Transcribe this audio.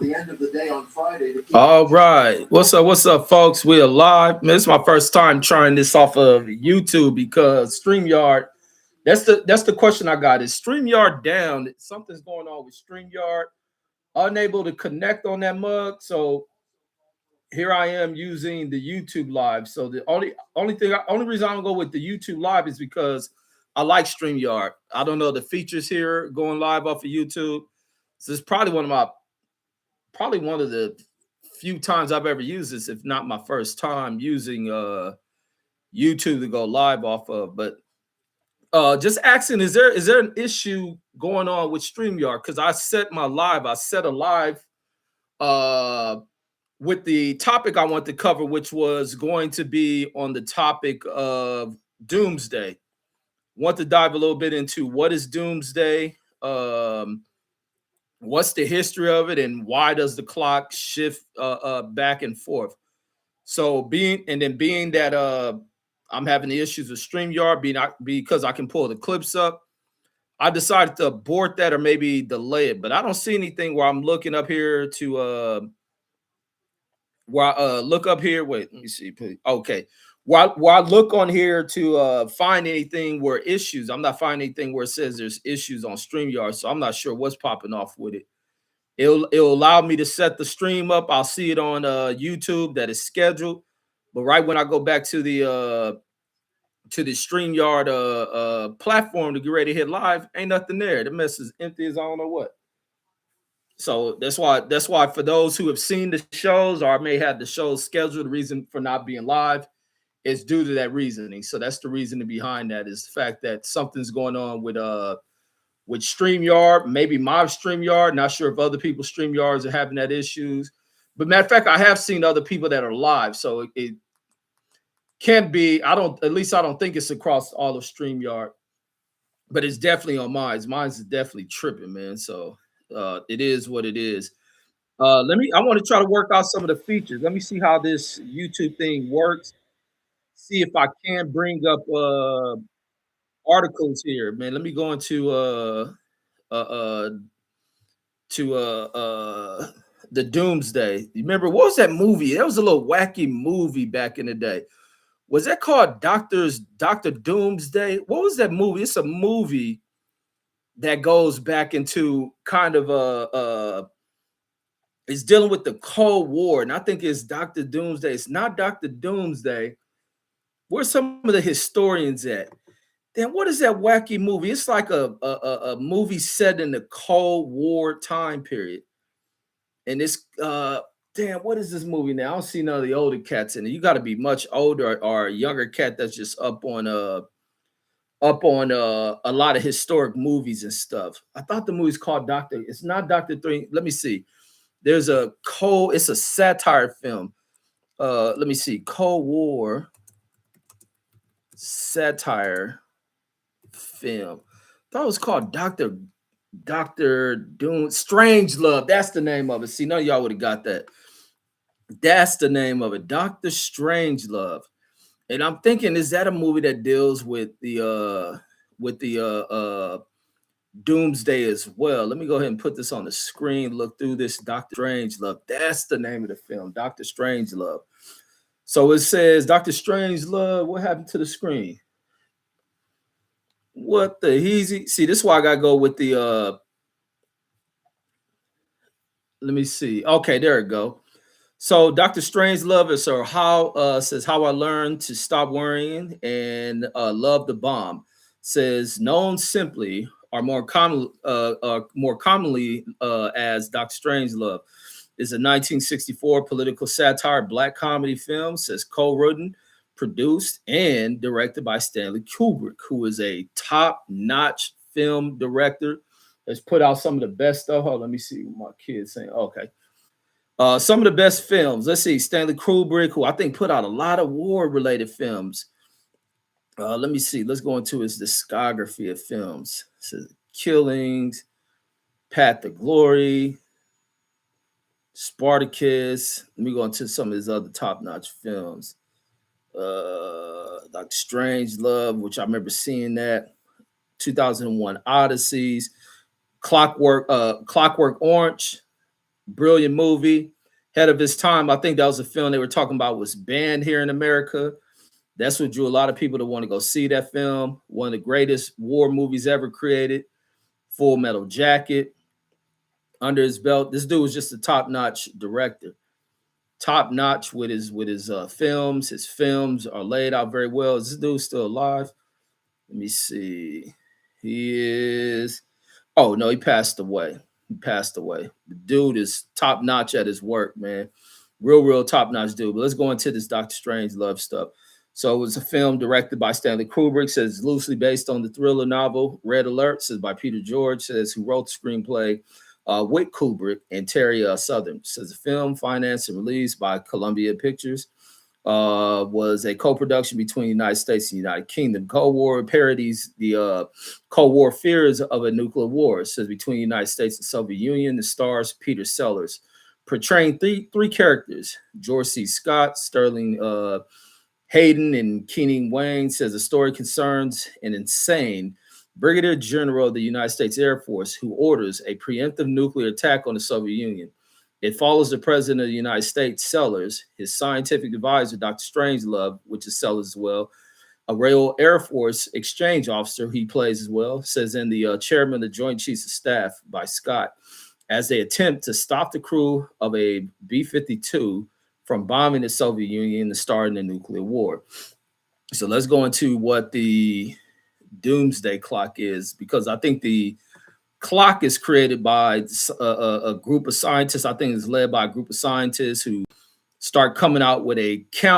the end of the day on Friday. All right. What's up, folks? We're live. Man, this is my first time trying this off of YouTube because StreamYard, that's the question I got. Is StreamYard down? Something's going on with StreamYard. Unable to connect on that mug. So here I am using the YouTube live. So the only reason I don't go with the YouTube live is because I like StreamYard. I don't know the features here going live off of YouTube. So it's probably one of the few times I've ever used this, if not my first time using YouTube to go live off of. But just asking, is there an issue going on with StreamYard? Because I set a live uh with the topic I want to cover, which was going to be on the topic of doomsday. Want to dive a little bit into what is doomsday, what's the history of it, and why does the clock shift back and forth. So being that I'm having the issues with StreamYard because I can pull the clips up, I decided to abort that or maybe delay it. But I don't see anything where I'm looking up here to look up here. Wait, let me see. Please. Okay. While I look on here to find anything where issues, I'm not finding anything where it says there's issues on StreamYard. So I'm not sure what's popping off with it. It'll allow me to set the stream up. I'll see it on YouTube that is scheduled. But right when I go back to the StreamYard platform to get ready to hit live, ain't nothing there. The mess is empty as I don't know what. So that's why for those who have seen the shows or may have the shows scheduled, the reason for not being live is due to that reasoning. So that's the reasoning behind that, is the fact that something's going on with StreamYard, maybe my StreamYard. Not sure if other people's StreamYards are having that issues. But matter of fact, I have seen other people that are live. So it can be, I don't think it's across all of StreamYard, but it's definitely on mine. Mine's is definitely tripping, man. So it is what it is. I want to try to work out some of the features. Let me see how this YouTube thing works. See if I can bring up articles here, man. Let me go into uh, uh, the Doomsday. You remember what was that movie? That was a little wacky movie back in the day. Was that called Doctor Doomsday? What was that movie? It's a movie that goes back into kind of it's dealing with the Cold War, and I think it's Doctor Doomsday. It's not Doctor Doomsday. Where's some of the historians at? Then what is that wacky movie? It's like a movie set in the Cold War time period. And it's damn, what is this movie now? I don't see none of the older cats in it. You got to be much older or a younger cat that's just up on a lot of historic movies and stuff. I thought the movie's called Doctor. It's not Doctor Three. Let me see. It's a satire film. Let me see. Cold War satire film. I thought it was called Doctor Doom. Strange Love. That's the name of it. See, none of y'all would have got that. That's the name of it. Doctor Strange Love. And I'm thinking, is that a movie that deals with the Doomsday as well? Let me go ahead and put this on the screen. Look through this. Doctor Strange Love. That's the name of the film. Doctor Strange Love. So it says Doctor Strange Love. What happened to the screen? What the heezy? See, this is why I gotta go with the let me see. Okay, there we go. So Dr. Strangelove is says how I learned to stop worrying and love the bomb. Says known simply or more commonly as Dr. Strangelove is a 1964 political satire black comedy film. Says co-written, produced, and directed by Stanley Kubrick, who is a top-notch film director. Has put out some of the best stuff. Hold on, let me see what my kids saying. Okay. Some of the best films. Let's see. Stanley Kubrick, who I think put out a lot of war-related films. Let me see. Let's go into his discography of films. It says Killings, Path to Glory, Spartacus. Let me go into some of his other top-notch films. Like Strange Love, which I remember seeing that. 2001 Odysseys, Clockwork Orange, Brilliant movie, ahead of his time. I think that was a film they were talking about was banned here in America. That's what drew a lot of people to want to go see that film. One of the greatest war movies ever created. Full Metal Jacket under his belt. This dude was just a top-notch director, top-notch with his films. His films are laid out very well. Is this dude still alive? Let me see. He is. Oh no, he passed away. He passed away. The dude is top-notch at his work, man. Real top-notch dude. But let's go into this Doctor Strange love stuff. So it was a film directed by Stanley Kubrick, says loosely based on the thriller novel Red Alert, says by Peter George, says who wrote the screenplay with Kubrick and Terry Southern. Says the film, financed and released by Columbia Pictures, was a co-production between the United States and the United Kingdom. Cold War parodies the Cold War fears of a nuclear war. It says between the United States and Soviet Union. The stars Peter Sellers, portraying three characters: George C. Scott, Sterling Hayden, and Keenan Wayne. Says the story concerns an insane Brigadier General of the United States Air Force who orders a preemptive nuclear attack on the Soviet Union. It follows the President of the United States, Sellers, his scientific advisor, Dr. Strangelove, which is Sellers as well, a Royal Air Force exchange officer he plays as well, says in the Chairman of the Joint Chiefs of Staff by Scott, as they attempt to stop the crew of a B-52 from bombing the Soviet Union and starting a nuclear war. So let's go into what the doomsday clock is, because I think the clock is created by a group of scientists. I think it's led by a group of scientists who start coming out with a count